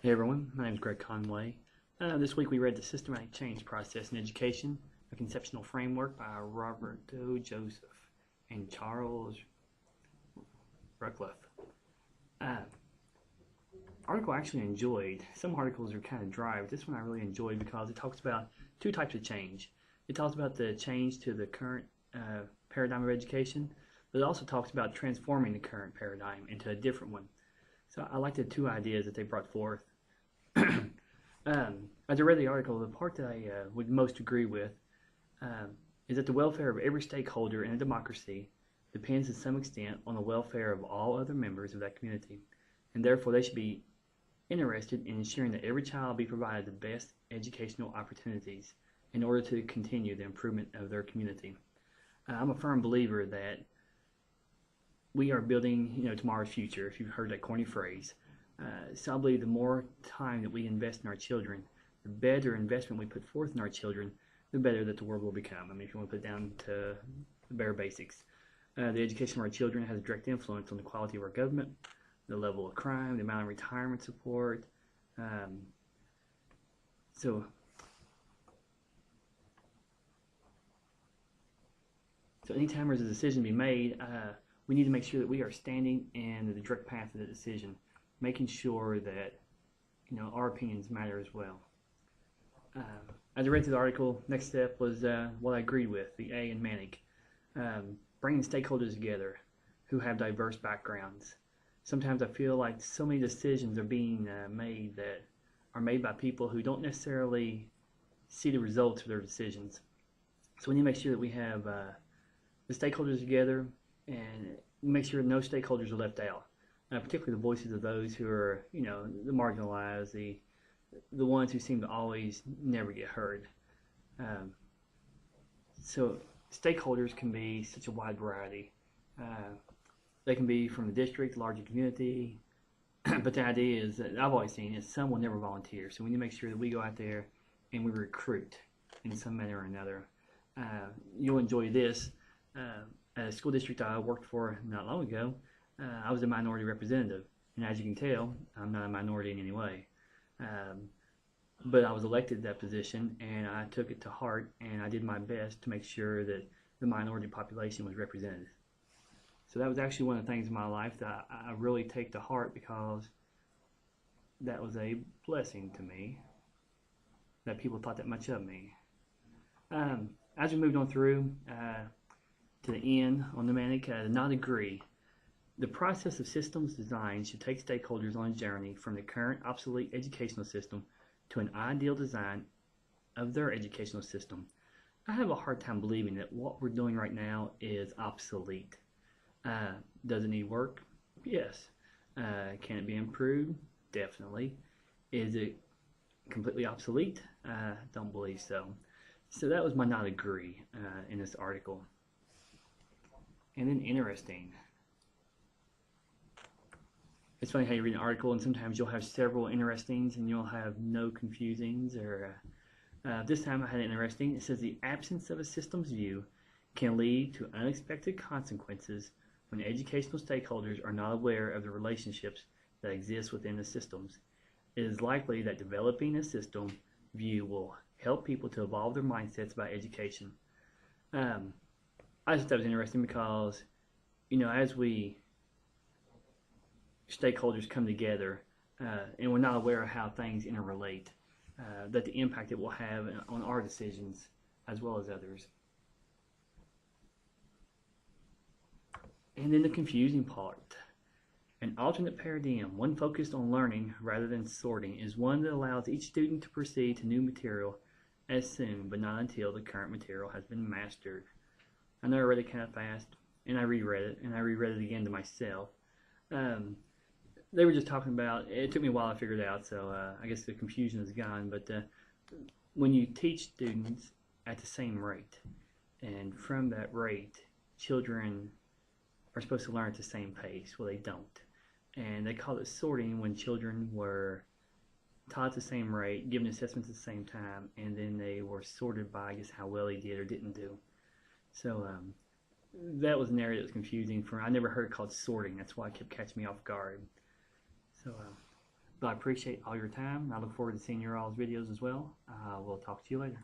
Hey everyone, my name is Greg Conway. This week we read The Systematic Change Process in Education, a Conceptual Framework by Robert O. Joseph and Charles Ruckliff. Article I actually enjoyed. Some articles are kind of dry, but this one I really enjoyed because it talks about two types of change. It talks about the change to the current paradigm of education, but it also talks about transforming the current paradigm into a different one. So I like the two ideas that they brought forth. As I read the article, the part that I would most agree with is that the welfare of every stakeholder in a democracy depends to some extent on the welfare of all other members of that community, and therefore they should be interested in ensuring that every child be provided the best educational opportunities in order to continue the improvement of their community. I'm a firm believer that we are building, tomorrow's future, if you've heard that corny phrase. So I believe the more time that we invest in our children, the better investment we put forth in our children, the better that the world will become. I mean, if you want to put it down to the bare basics. The education of our children has a direct influence on the quality of our government, the level of crime, the amount of retirement support. So anytime there's a decision to be made, we need to make sure that we are standing in the direct path of the decision, making sure that our opinions matter as well. As I read through the article, next step was what I agreed with, the A in Manic, bringing stakeholders together who have diverse backgrounds. Sometimes I feel like so many decisions are being made that are made by people who don't necessarily see the results of their decisions. So we need to make sure that we have the stakeholders together and make sure no stakeholders are left out. Particularly the voices of those who are, the marginalized, the ones who seem to always never get heard. So stakeholders can be such a wide variety. They can be from the district, larger community, but the idea is that I've always seen is some will never volunteer. So we need to make sure that we go out there and we recruit in some manner or another. You'll enjoy this. At a school district I worked for not long ago, I was a minority representative, and as you can tell, I'm not a minority in any way. But I was elected to that position, and I took it to heart, and I did my best to make sure that the minority population was represented. So that was actually one of the things in my life that I really take to heart, because that was a blessing to me, that people thought that much of me. As we moved on through to the end on the Manic, not agree. The process of systems design should take stakeholders on a journey from the current obsolete educational system to an ideal design of their educational system. I have a hard time believing that what we're doing right now is obsolete. Does it need work? Yes. Can it be improved? Definitely. Is it completely obsolete? Don't believe so. So that was my not agree in this article. And then interesting. It's funny how you read an article and sometimes you'll have several interestings and you'll have no confusings. Or this time I had an interesting. It says the absence of a systems view can lead to unexpected consequences when educational stakeholders are not aware of the relationships that exist within the systems. It is likely that developing a system view will help people to evolve their mindsets about education. I just thought that was interesting because, as we stakeholders come together and we're not aware of how things interrelate, that the impact it will have on our decisions as well as others. And then the confusing part. An alternate paradigm, one focused on learning rather than sorting, is one that allows each student to proceed to new material as soon, but not until the current material has been mastered. I know I read it kind of fast, and I reread it, and I reread it again to myself. They were just talking about, it took me a while to figure it out, so I guess the confusion is gone, but when you teach students at the same rate, and from that rate, children are supposed to learn at the same pace. Well, they don't. And they call it sorting when children were taught at the same rate, given assessments at the same time, and then they were sorted by, I guess, how well they did or didn't do. So that was an area that was confusing for me. I never heard it called sorting. That's why it kept catching me off guard. So But I appreciate all your time. I look forward to seeing your all's videos as well. We'll talk to you later.